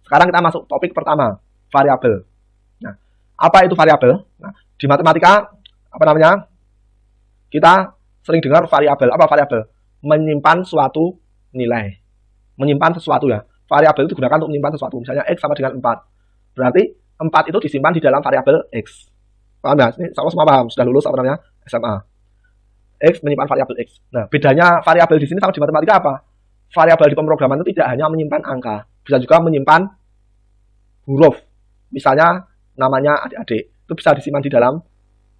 Sekarang kita masuk topik pertama, variabel. Nah, apa itu variabel? Nah, di matematika apa namanya? Kita sering dengar variabel. Apa variabel? Menyimpan suatu nilai. Menyimpan sesuatu ya. Variabel itu digunakan untuk menyimpan sesuatu. Misalnya X sama dengan 4. Berarti 4 itu disimpan di dalam variabel X. Paham ya? Ini semua paham. Sudah lulus apa namanya? SMA. X menyimpan variabel X. Nah, bedanya variabel di sini sama di matematika apa? Variabel di pemrograman itu tidak hanya menyimpan angka. Bisa juga menyimpan huruf. Misalnya namanya adik-adik. Itu bisa disimpan di dalam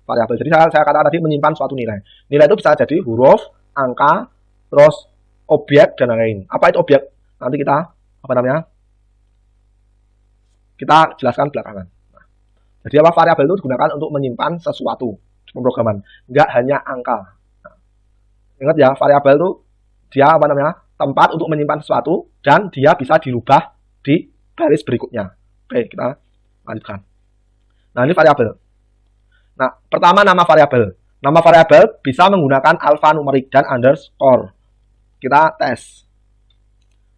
variabel. Jadi saya katakan tadi menyimpan suatu nilai. Nilai itu bisa jadi huruf, angka, terus objek dan lain-lain. Apa itu objek? Nanti kita apa namanya? Kita jelaskan belakangan. Nah, jadi apa variabel itu digunakan untuk menyimpan sesuatu pemrograman, enggak hanya angka. Nah, ingat ya, variabel itu dia apa namanya? Tempat untuk menyimpan sesuatu dan dia bisa dirubah di baris berikutnya. Oke, kita lanjutkan. Nah, ini variabel. Nah, pertama nama variabel. Nama variabel bisa menggunakan alfanumerik dan underscore. Kita tes.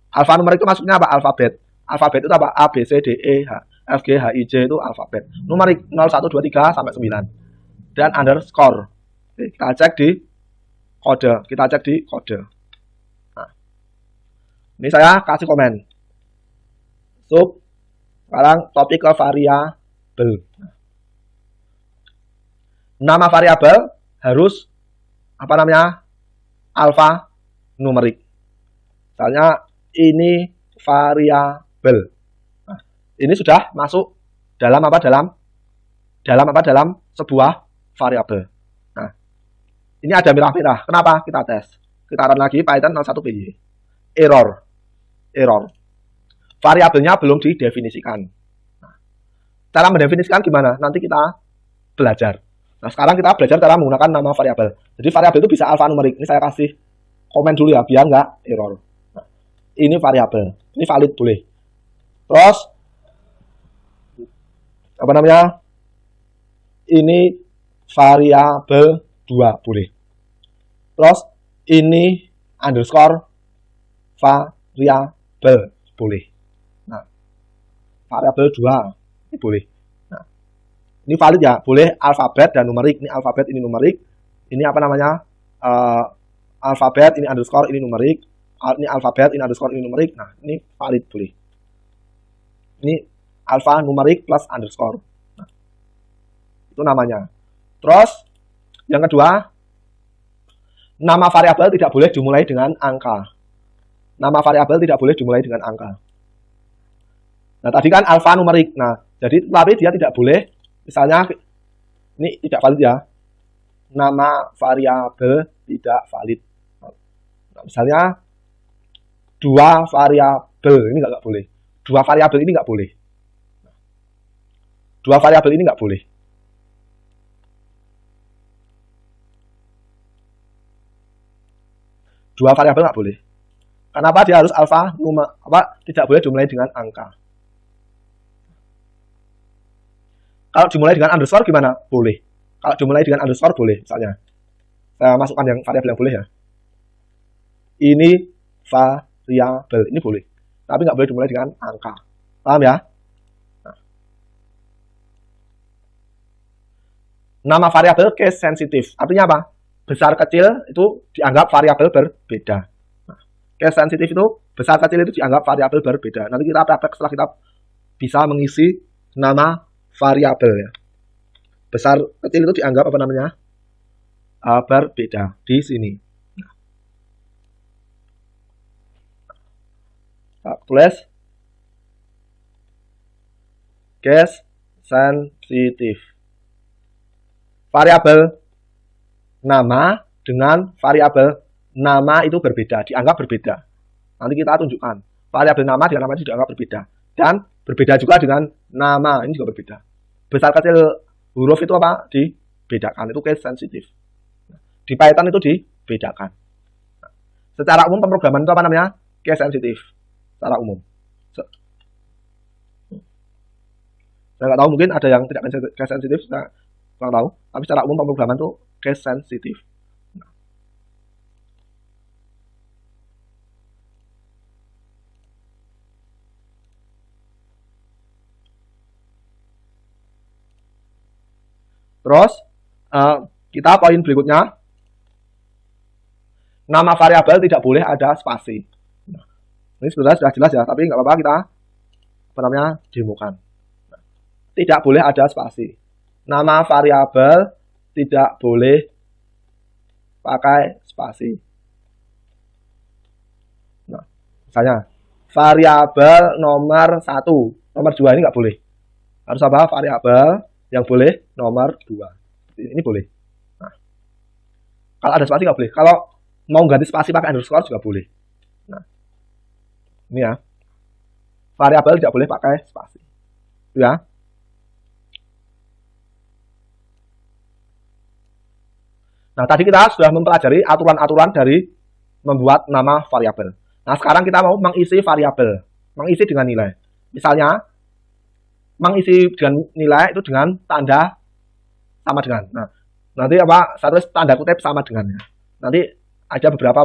Alfanumerik itu maksudnya apa? Alfabet. Alfabet itu apa? A, B, C, D, E, H, F, G, H, I, J itu alfabet. Numerik 0, 1, 2, 3 sampai 9. Dan underscore. Kita cek di kode. Kita cek di kode. Nah, ini saya kasih komen. Sekarang topik ke variabel. Nama variabel harus apa namanya? Alfanumerik. Misalnya ini variabel. Nah, ini sudah masuk dalam apa? Dalam sebuah variabel. Nah, ini ada merah-merah. Kenapa? Kita tes. Kita run lagi Python 01PY. Error. Variabelnya belum didefinisikan. Nah, cara mendefinisikan gimana? Nanti kita belajar. Nah, sekarang kita belajar cara menggunakan nama variabel. Jadi variabel itu bisa alfanumerik. Ini saya kasih komen dulu ya, biar nggak error. Nah, ini variabel. Ini valid boleh. Terus apa namanya? Ini variabel 2 boleh. Terus ini underscore variabel boleh. Nah, variabel 2 ini boleh. Nah, ini valid ya, boleh alfabet dan numerik. Ini alfabet, ini numerik. Ini apa namanya? Alfabet, ini underscore, ini numerik. Ini alfabet, ini underscore, ini numerik. Nah, ini valid boleh. Ini alfa numerik plus underscore. Nah, itu namanya. Terus yang kedua, nama variabel tidak boleh dimulai dengan angka. Nama variabel tidak boleh dimulai dengan angka. Nah, tadi kan alfanumerik. Nah, jadi tapi dia tidak boleh, misalnya ini tidak valid ya. Nama variabel tidak valid. Nah, misalnya dua variabel ini nggak boleh. Dua variabel ini nggak boleh. Dua variabel ini nggak boleh. Dua variabel nggak boleh. Kenapa dia harus alfa tidak boleh dimulai dengan angka? Kalau dimulai dengan underscore gimana? Boleh. Kalau dimulai dengan underscore boleh. Misalnya saya masukkan yang variabel yang boleh ya. Ini variabel ini boleh. Tapi nggak boleh dimulai dengan angka. Paham ya? Nah. Nama variabel case sensitif. Artinya apa? Besar kecil itu dianggap variabel berbeda. Nah, case sensitif itu besar kecil itu dianggap variabel berbeda. Nanti kita praktek setelah kita bisa mengisi nama variabel ya. Besar kecil itu dianggap apa namanya? Berbeda di sini. Nah, tulis case sensitif. Variabel nama dengan variabel nama itu berbeda, dianggap berbeda. Nanti kita tunjukkan. Variabel nama dengan nama itu dianggap berbeda. Dan berbeda juga dengan nama, ini juga berbeda. Besar kecil huruf itu apa? Dibedakan, itu case sensitif. Di Python itu dibedakan. Secara umum pemrograman itu apa namanya? Case sensitif. Secara umum. Saya nggak tahu, mungkin ada yang tidak case sensitif, saya nggak tahu. Tapi secara umum pemrograman itu case sensitif. Terus kita poin berikutnya, nama variabel tidak boleh ada spasi. Nah, ini sebenarnya sudah jelas ya, tapi nggak apa-apa kita demokan. Nah, tidak boleh ada spasi. Nama variabel tidak boleh pakai spasi. Nah, misalnya variabel nomor 1, nomor 2 ini nggak boleh. Harus apa? Variabel yang boleh nomor 2. Ini boleh. Nah, kalau ada spasi nggak boleh. Kalau mau ganti spasi pakai underscore juga boleh. Nah, ini ya. Variabel tidak boleh pakai spasi. Itu ya. Nah, tadi kita sudah mempelajari aturan-aturan dari membuat nama variabel. Nah, sekarang kita mau mengisi variabel. Mengisi dengan nilai. Misalnya, mengisi dengan nilai itu dengan tanda sama dengan. Nah, nanti apa? Saya tulis tanda kutip sama dengannya. Nanti ada beberapa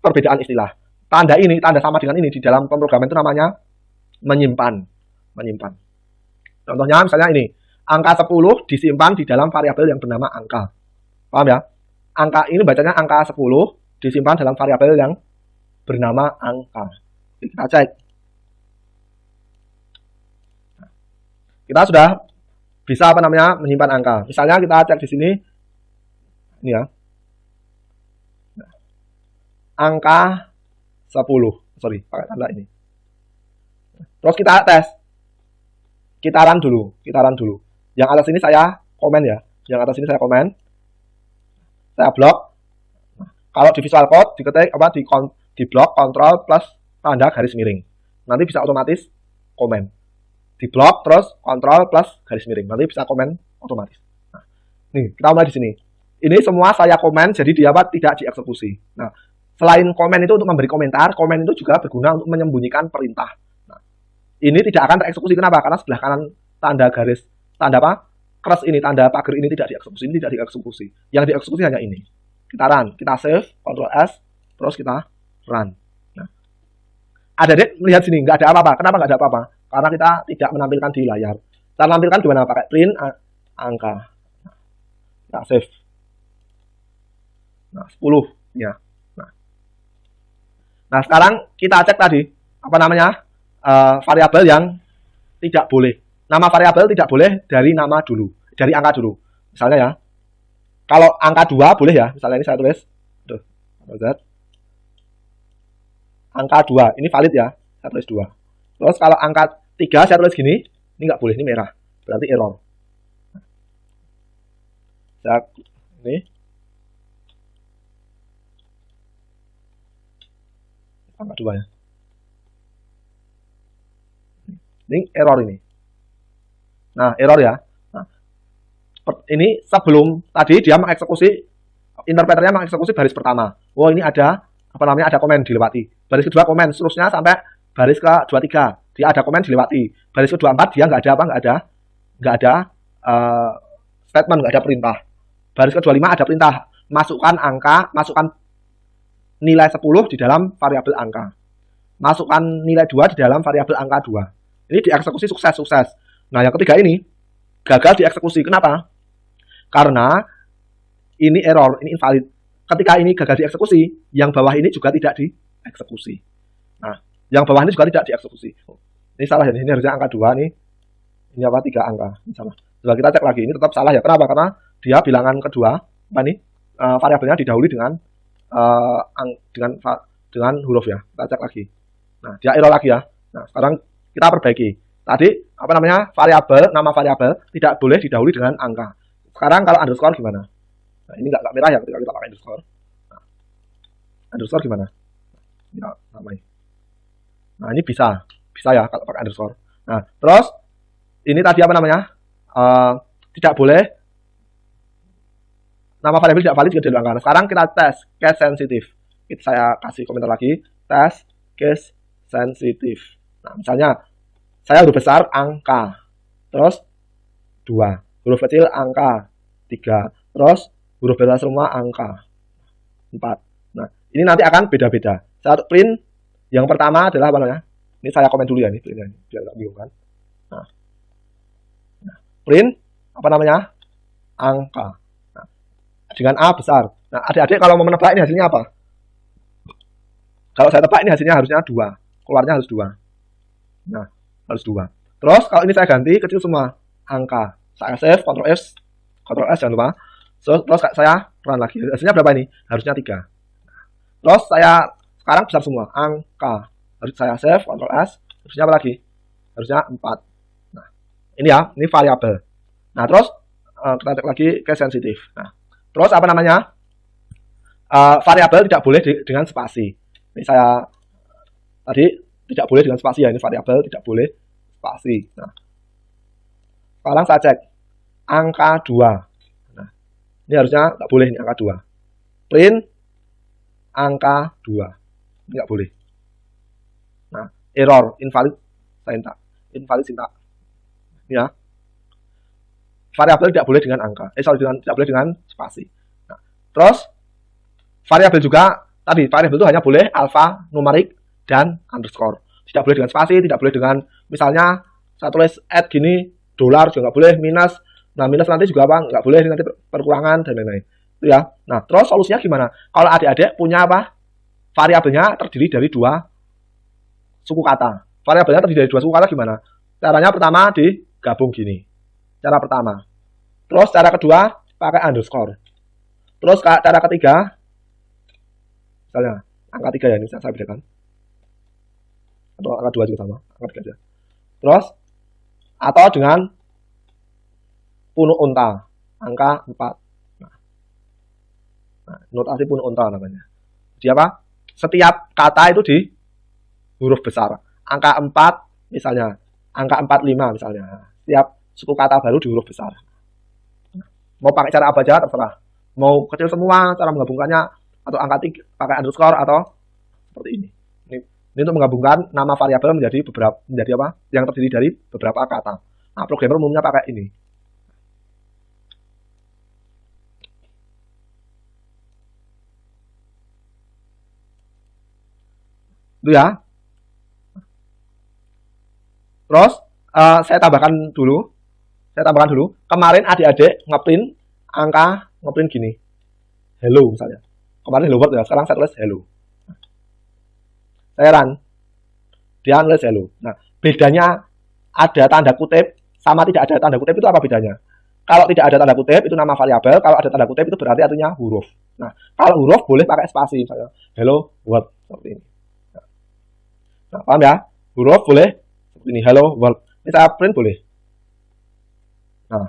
perbedaan istilah. Tanda ini, tanda sama dengan ini di dalam pemrograman itu namanya menyimpan. Contohnya misalnya ini, angka 10 disimpan di dalam variabel yang bernama angka. Paham ya? Angka ini bacanya angka 10 disimpan dalam variabel yang bernama angka. Kita cek. Kita sudah bisa menyimpan angka. Misalnya kita cek di sini. Ini ya. Angka 10. Sorry, pakai tanda ini. Terus kita tes. Kita run dulu. Yang atas ini saya komen ya. Saya blok. Kalau di Visual Code diketik di blok Ctrl plus tanda garis miring. Nanti bisa otomatis komen. Di blok terus Ctrl plus garis miring. Nanti bisa komen otomatis. Nah, nih, kita mulai di sini. Ini semua saya komen jadi dia tidak dieksekusi. Nah, selain komen itu untuk memberi komentar, komen itu juga berguna untuk menyembunyikan perintah. Nah, ini tidak akan tereksekusi. Kenapa? Karena sebelah kanan tanda cross ini, tanda pagar ini tidak dieksekusi. Ini tidak dieksekusi. Yang dieksekusi hanya ini. Kita run, kita save, Ctrl S, terus kita run. Nah, adik melihat sini, nggak ada apa-apa. Kenapa nggak ada apa-apa? Karena kita tidak menampilkan di layar. Kita menampilkan gimana? Pakai print angka. Nah, save. Nah, 10 ya. Nah, sekarang kita cek tadi variabel yang tidak boleh. Nama variabel tidak boleh dari angka dulu. Misalnya ya, kalau angka 2 boleh ya. Misalnya ini saya tulis angka 2, ini valid ya. Saya tulis 2. Terus kalau angka 3 saya tulis gini, ini nggak boleh, ini merah. Berarti error. Ini angka 2 ya. Ini error ini. Nah, error ya. Nah, ini sebelum tadi dia mengeksekusi, interpreternya mengeksekusi baris pertama. Oh, ini ada ada komen dilewati. Baris kedua komen, seterusnya sampai baris ke-23. Dia ada komen dilewati. Baris ke-24 dia nggak ada statement, nggak ada perintah. Baris ke-25 ada perintah, masukkan nilai 10 di dalam variabel angka. Masukkan nilai 2 di dalam variabel angka 2. Ini dieksekusi sukses. Nah, yang ketiga ini gagal dieksekusi. Kenapa? Karena ini error, ini invalid. Ketika ini gagal dieksekusi, yang bawah ini juga tidak dieksekusi. Nah, yang bawah ini juga tidak dieksekusi. Ini salah ya, ini harusnya angka 2 nih. Ini 3 angka. Ini salah. Coba kita cek lagi, ini tetap salah ya. Kenapa? Karena dia bilangan kedua, variabelnya didahului dengan huruf ya. Kita cek lagi. Nah, dia error lagi ya. Nah, sekarang kita perbaiki. Tadi nama variabel tidak boleh didahului dengan angka. Sekarang kalau underscore gimana? Nah, ini nggak merah ya ketika kita pakai underscore. Nah, underscore gimana? Ya, namanya. Nah, ini bisa ya kalau pakai underscore. Nah, terus ini tadi tidak boleh nama variabel tidak valid jika angka. Nah, sekarang kita tes case sensitive. Saya kasih komentar lagi, tes case sensitive. Nah, misalnya saya huruf besar angka, terus 2, huruf kecil angka 3, terus huruf besar semua angka 4. Nah, ini nanti akan beda-beda. Saya print yang pertama adalah ini saya komen dulu ya, ini biar nggak bingung kan. Nah, print apa namanya? Angka. Nah, dengan A besar. Nah, adik-adik kalau mau menebak ini hasilnya apa? Kalau saya tebak ini hasilnya harusnya 2. Keluarnya harus 2. Nah, harus 2. Terus kalau ini saya ganti kecil semua angka. Saya save, Ctrl S jangan lupa. Terus saya run lagi. Hasilnya berapa ini? Harusnya 3. Terus saya sekarang besar semua angka. Harus saya save, Ctrl S. Harusnya apa lagi? Harusnya 4. Nah, ini ya, ini variabel. Nah, terus kita cek lagi ke sensitif. Nah, terus apa namanya? Variabel tidak boleh dengan spasi. Ini saya tadi tidak boleh dengan spasi ya. Ini variabel tidak boleh spasi. Nah, sekarang saya cek angka 2. Nah, ini harusnya tidak boleh ini angka 2. Print angka 2. Ini tidak boleh. Nah, error, invalid syntax. Invalid syntax. Ya. Variabel tidak boleh dengan angka. Tidak boleh dengan spasi. Nah, terus variabel juga tadi variabel itu hanya boleh alfa, numerik, dan underscore. Tidak boleh dengan spasi, tidak boleh dengan misalnya saya tulis add gini dolar juga nggak boleh, minus. Nah, minus nanti juga apa? Nggak boleh, nanti perkurangan dan lain-lain. Itu ya. Nah, terus solusinya gimana? Kalau adik-adik punya apa? Variabelnya terdiri dari 2 suku kata. Variabelnya terdiri dari 2 suku kata gimana? Caranya pertama digabung gini. Cara pertama. Terus cara kedua pakai underscore. Terus cara ketiga, misalnya angka 3 ya, ini saya bedakan. Atau angka 2 juga sama, angka 3 aja. Terus atau dengan punuk unta, angka 4. Nah, notasi punuk unta namanya. Jadi apa? Setiap kata itu di huruf besar. Angka 4 misalnya, angka 45 misalnya. Setiap suku kata baru di huruf besar. Mau pakai cara apa aja terserah. Mau kecil semua cara menggabungkannya, atau angka 3 pakai underscore atau seperti ini. Ini untuk menggabungkan nama variabel menjadi apa? Yang terdiri dari beberapa kata. Nah, programmer umumnya pakai ini. Itu ya. Terus saya tambahkan dulu. Kemarin adik-adik ngeprint gini. Hello misalnya. Kemarin hello world ya, sekarang saya tulis hello. Saya run. Dia nulis hello. Nah, bedanya ada tanda kutip sama tidak ada tanda kutip itu apa bedanya? Kalau tidak ada tanda kutip itu nama variabel, kalau ada tanda kutip itu berarti artinya huruf. Nah, kalau huruf boleh pakai spasi misalnya hello world seperti ini. Nah, paham ya? Huruf boleh seperti ini hello world. Ini saya print boleh. Nah,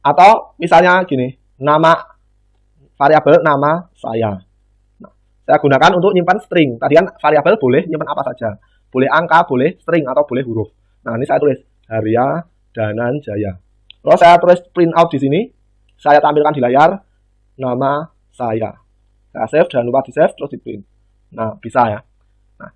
atau misalnya gini, nama variabel nama saya. Nah, saya gunakan untuk nyimpan string. Tadi kan variabel boleh nyimpan apa saja. Boleh angka, boleh string, atau boleh huruf. Nah, ini saya tulis Arya Dananjaya. Terus saya tulis print out di sini. Saya tampilkan di layar nama saya. Saya save, jangan lupa di save, terus di print. Nah, bisa ya. Nah,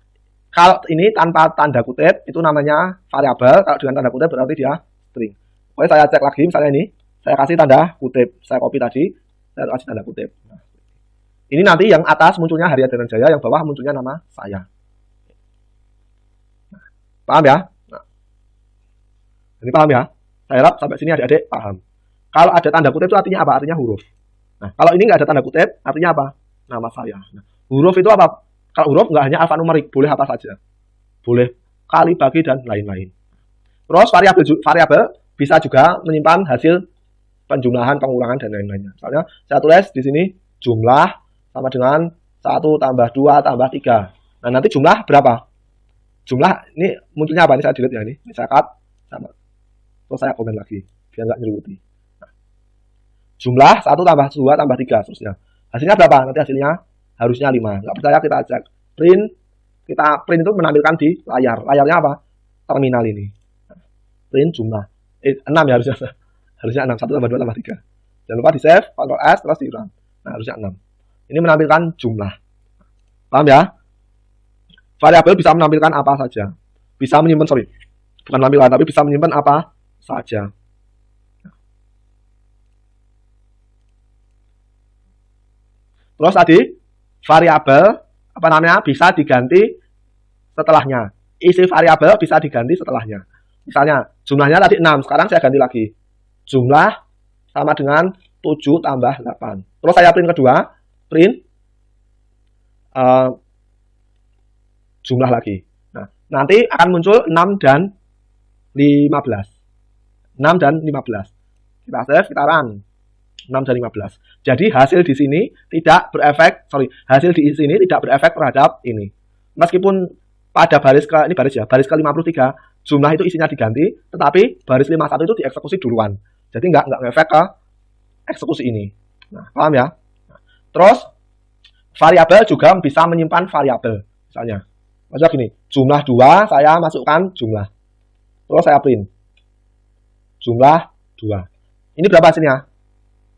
kalau ini tanpa tanda kutip, itu namanya variabel. Kalau dengan tanda kutip berarti dia string. Oke, saya cek lagi, misalnya ini. Saya kasih tanda kutip. Saya copy tadi, saya kasih tanda kutip. Nah, ini nanti yang atas munculnya Arya Dananjaya, yang bawah munculnya nama saya. Nah, paham ya? Nah, ini paham ya? Saya harap sampai sini adik-adik paham. Kalau ada tanda kutip itu artinya apa? Artinya huruf. Nah, kalau ini nggak ada tanda kutip, artinya apa? Nama saya. Nah, huruf itu apa? Kalau huruf nggak hanya alfanumerik, boleh apa saja. Boleh kali, bagi, dan lain-lain. Terus variabel bisa juga menyimpan hasil penjumlahan, pengurangan, dan lain-lainnya. Misalnya saya tulis di sini jumlah sama dengan 1 tambah 2 tambah 3. Nah, nanti jumlah berapa? Jumlah ini munculnya apa? Ini saya delete ya ini. Ini saya cut sama. Terus saya komen lagi biar nggak nyeruti. Nah, jumlah 1 tambah 2 tambah 3 seterusnya. Hasilnya berapa? Nanti hasilnya harusnya 5. Nggak percaya kita cek. Kita print itu menampilkan di layar. Layarnya apa? Terminal ini. Nah, print jumlah 6 ya harusnya. Harusnya 6. 1 tambah 2 tambah 3. Jangan lupa di save, Ctrl S, terus di run. Nah, harusnya 6. Ini menampilkan jumlah. Paham ya? Variabel bisa menampilkan apa saja. Bisa menyimpan, bukan menampilkan, tapi bisa menyimpan apa saja. Terus tadi variabel apa namanya bisa diganti setelahnya. Isi variabel bisa diganti setelahnya. Misalnya jumlahnya tadi 6, sekarang saya ganti lagi. jumlah sama dengan 7 tambah 8. Terus saya print kedua, print jumlah lagi. Nah, nanti akan muncul 6 dan 15. 6 dan 15. Kita save, kita run. 6 dan 15. Jadi hasil di sini tidak berefek, hasil di sini tidak berefek terhadap ini. Meskipun pada baris ke, ini baris ya, baris ke 53, jumlah itu isinya diganti, tetapi baris 51 itu dieksekusi duluan. Jadi nggak ngefek ke eksekusi ini. Nah, paham ya? Nah, terus, variabel juga bisa menyimpan variabel. Misalnya, gini, jumlah 2, saya masukkan jumlah. Terus saya print. Jumlah 2. Ini berapa hasilnya?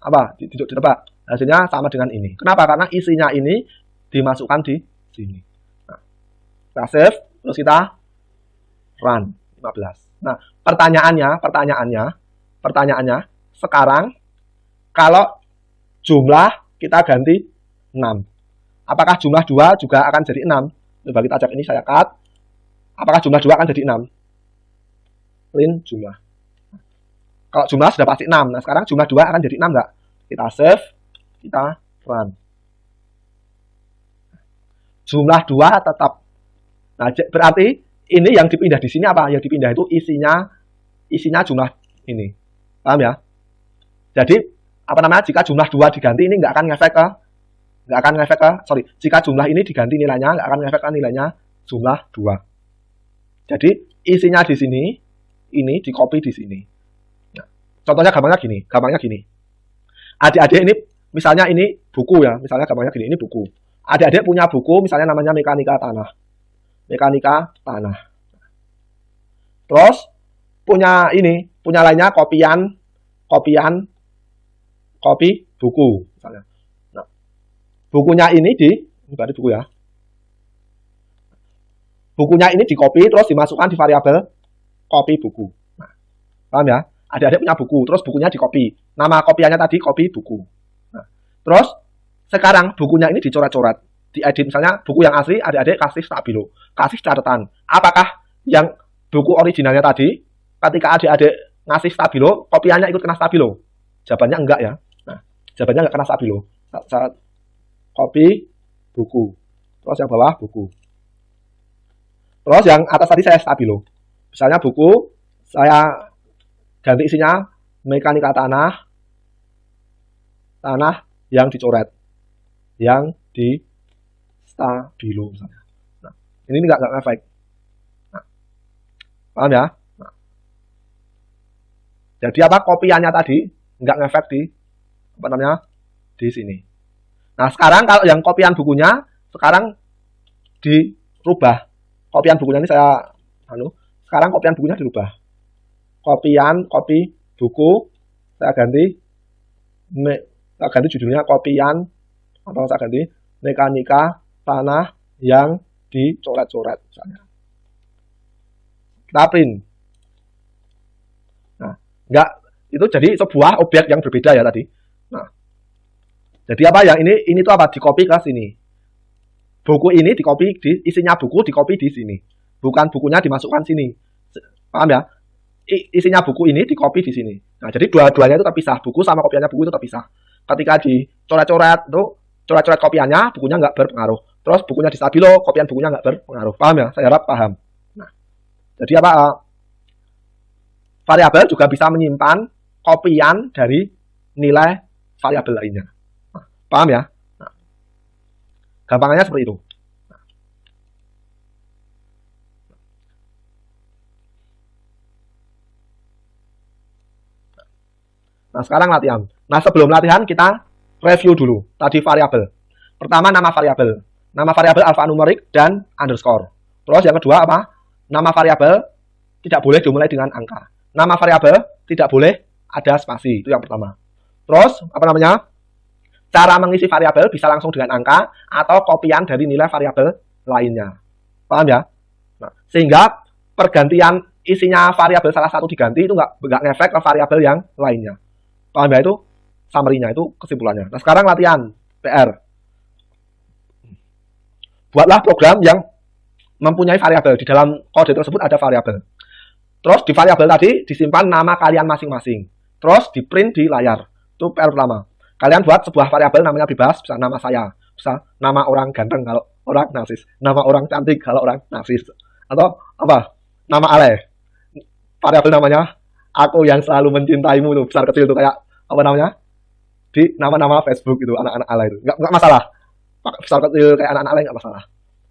Apa? Ditebak. Hasilnya sama dengan ini. Kenapa? Karena isinya ini dimasukkan di sini. Nah, kita save, terus kita run 15. Nah, pertanyaannya sekarang kalau jumlah kita ganti 6. Apakah jumlah 2 juga akan jadi 6? Coba kita cek ini, saya cut. Apakah jumlah 2 akan jadi 6? Print jumlah. Kalau jumlah sudah pasti 6. Nah, sekarang jumlah 2 akan jadi 6 enggak? Kita save, kita run. Jumlah 2 tetap. Nah, berarti ini yang dipindah di sini apa? Yang dipindah itu isinya jumlah ini. Paham ya? Jadi, jika jumlah 2 diganti, ini nggak akan ngefek ke, jika jumlah ini diganti nilainya, nggak akan ngefek ke nilainya jumlah 2. Jadi, isinya di sini, ini di copy di sini. Nah, contohnya gampangnya gini. Adik-adik ini, misalnya ini buku ya, misalnya gampangnya gini, ini buku. Adik-adik punya buku, misalnya namanya Mekanika Tanah. Terus, punya lainnya copy buku, misalnya. Nah, bukunya ini berarti buku ya. Bukunya ini di copy, terus dimasukkan di variabel copy buku. Nah, paham ya? Adik-adik punya buku, terus bukunya di copy. Nama kopiannya tadi copy buku. Nah, terus sekarang bukunya ini dicoret-coret, diedit. Misalnya buku yang asli, adik-adik kasih stabilo, kasih catatan. Apakah yang buku originalnya tadi, ketika adik-adik ngasih stabilo, kopiannya ikut kena stabilo? Jawabannya enggak ya. Nah, jawabannya enggak kena stabilo. Saat copy buku. Terus yang bawah buku. Terus yang atas tadi saya stabilo. Misalnya buku, saya ganti isinya Mekanika Tanah yang dicoret. Yang di stabilo misalnya. Nah, ini enggak ngefek. Nah, paham ya? Nah, jadi kopiannya tadi nggak ngefek di sini. Nah, sekarang kalau yang kopian bukunya sekarang dirubah. Kopian bukunya ini sekarang kopian bukunya dirubah. Copy buku saya ganti judulnya kopian, atau saya ganti Mekanika Tanah yang dicoret-coret misalnya. Kita print. Nah, enggak, itu jadi sebuah objek yang berbeda ya tadi. Nah, jadi yang ini tuh di-copy ke sini. Buku ini isinya buku di-copy di sini. Bukan bukunya dimasukkan sini. Paham ya? Isinya buku ini di-copy di sini. Nah, jadi dua-duanya itu terpisah. Buku sama kopiannya buku itu terpisah. Ketika dicoret-coret, itu coret-coret kopiannya, bukunya nggak berpengaruh. Terus bukunya di stabilo, kopian bukunya nggak berpengaruh. Paham ya? Saya harap paham. Nah, jadi variabel juga bisa menyimpan kopian dari nilai variabel lainnya. Nah, paham ya? Nah, gampangannya seperti itu. Nah, sekarang latihan. Nah, sebelum latihan kita review dulu. Tadi variabel. Pertama, nama variabel. Nama variabel alfanumerik dan underscore. Terus yang kedua apa? Nama variabel tidak boleh dimulai dengan angka. Nama variabel tidak boleh ada spasi. Itu yang pertama. Terus, cara mengisi variabel bisa langsung dengan angka atau kopian dari nilai variabel lainnya. Paham ya? Nah, sehingga pergantian isinya variabel salah satu diganti itu nggak ngefek ke variabel yang lainnya. Paham ya? Itu summary-nya, itu kesimpulannya. Nah, sekarang latihan PR. Buatlah program yang mempunyai variabel. Di dalam kode tersebut ada variabel. Terus di variabel tadi disimpan nama kalian masing-masing. terus di print di layar. Itu PR pertama. Kalian buat sebuah variabel namanya bebas, bisa nama saya, bisa nama orang ganteng kalau orang narsis, nama orang cantik kalau orang narsis, atau apa? Nama Ale. Variabel namanya aku yang selalu mencintaimu tuh, besar kecil tuh kayak apa namanya? Di nama-nama Facebook itu anak-anak Ale itu. Enggak masalah. Besar kecil kayak anak-anak Ale enggak masalah.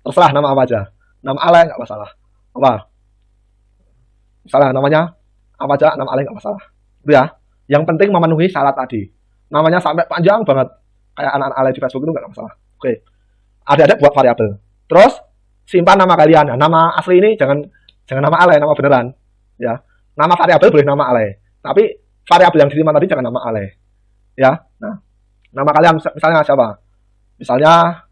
Terserah nama apa aja. Nama Ale enggak masalah. Apa? Misalnya namanya apa aja, nama Ale enggak masalah. Itu ya. Yang penting memenuhi syarat tadi. Namanya sampai panjang banget kayak anak-anak Ale di Facebook itu nggak masalah. Oke, ada buat variabel. Terus simpan nama kalian. Nah, nama asli ini jangan nama Ale, nama beneran. Ya, nama variabel boleh nama Ale, tapi variabel yang disimpan tadi jangan nama Ale. Ya, nah, nama kalian misalnya siapa? Misalnya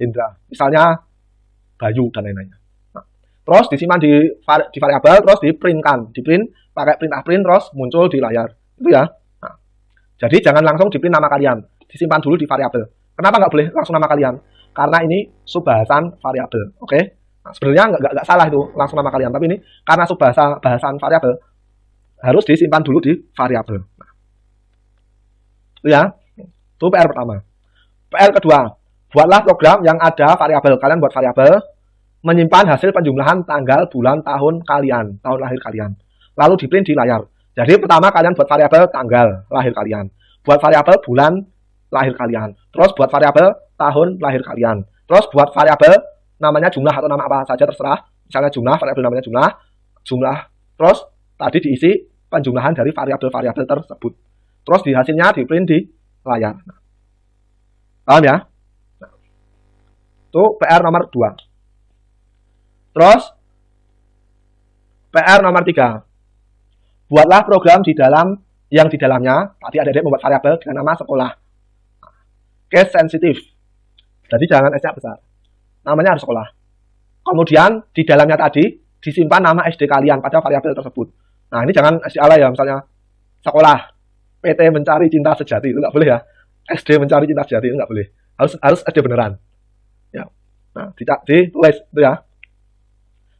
Indra, misalnya Bayu dan lain-lainnya. Nah, terus disimpan di variabel, terus di print pakai perintah print, terus muncul di layar. Itu ya. Jadi jangan langsung di print nama kalian, disimpan dulu di variabel. Kenapa nggak boleh langsung nama kalian? Karena ini subbahasan variabel, oke? Nah, sebenarnya nggak salah itu langsung nama kalian, tapi ini karena subbahasan variabel harus disimpan dulu di variabel. Nah, itu ya, itu PR pertama. PR kedua, buatlah program yang ada variabel. Kalian buat variabel, menyimpan hasil penjumlahan tanggal, bulan, tahun kalian, tahun lahir kalian, lalu di print di layar. Jadi pertama kalian buat variabel tanggal lahir kalian, buat variabel bulan lahir kalian, terus buat variabel tahun lahir kalian, terus buat variabel namanya jumlah atau nama apa saja terserah, misalnya jumlah, variabel namanya jumlah, terus tadi diisi penjumlahan dari variabel-variabel tersebut, terus di hasilnya di print di layar. Paham ya? Nah, itu PR nomor 2. Terus PR nomor 3. Buatlah program yang di dalamnya tadi adik-adik membuat variabel dengan nama sekolah. Case sensitif. Jadi jangan S-nya besar. Namanya harus sekolah. Kemudian di dalamnya tadi disimpan nama SD kalian pada variabel tersebut. Nah, ini jangan SD ala ya, misalnya sekolah PT mencari cinta sejati, itu nggak boleh ya. SD mencari cinta sejati itu nggak boleh. Harus SD beneran. Ya. Nah, ditulis itu ya.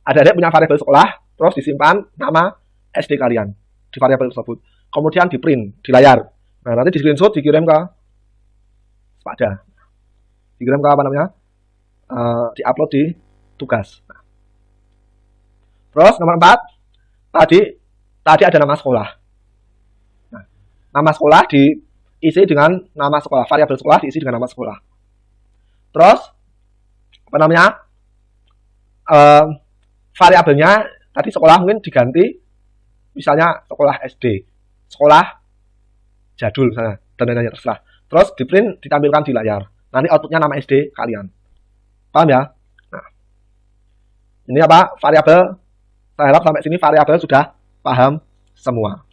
Adik-adik punya variabel sekolah, terus disimpan nama SD kalian di variabel tersebut. Kemudian di print di layar. Nah, nanti di screenshot dikirim ke Pada. Dikirim ke apa namanya? Diupload di tugas. Nah. Terus nomor 4, tadi ada nama sekolah. Nah, nama sekolah diisi dengan nama sekolah, variabel sekolah diisi dengan nama sekolah. Terus apa namanya? Variabelnya tadi sekolah mungkin diganti misalnya sekolah SD, sekolah jadul misalnya, dan lain-lain terserah. Terus di print ditampilkan di layar. Nanti outputnya nama SD kalian. Paham ya? Nah, ini apa? Variabel. Saya harap sampai sini variabel sudah paham semua.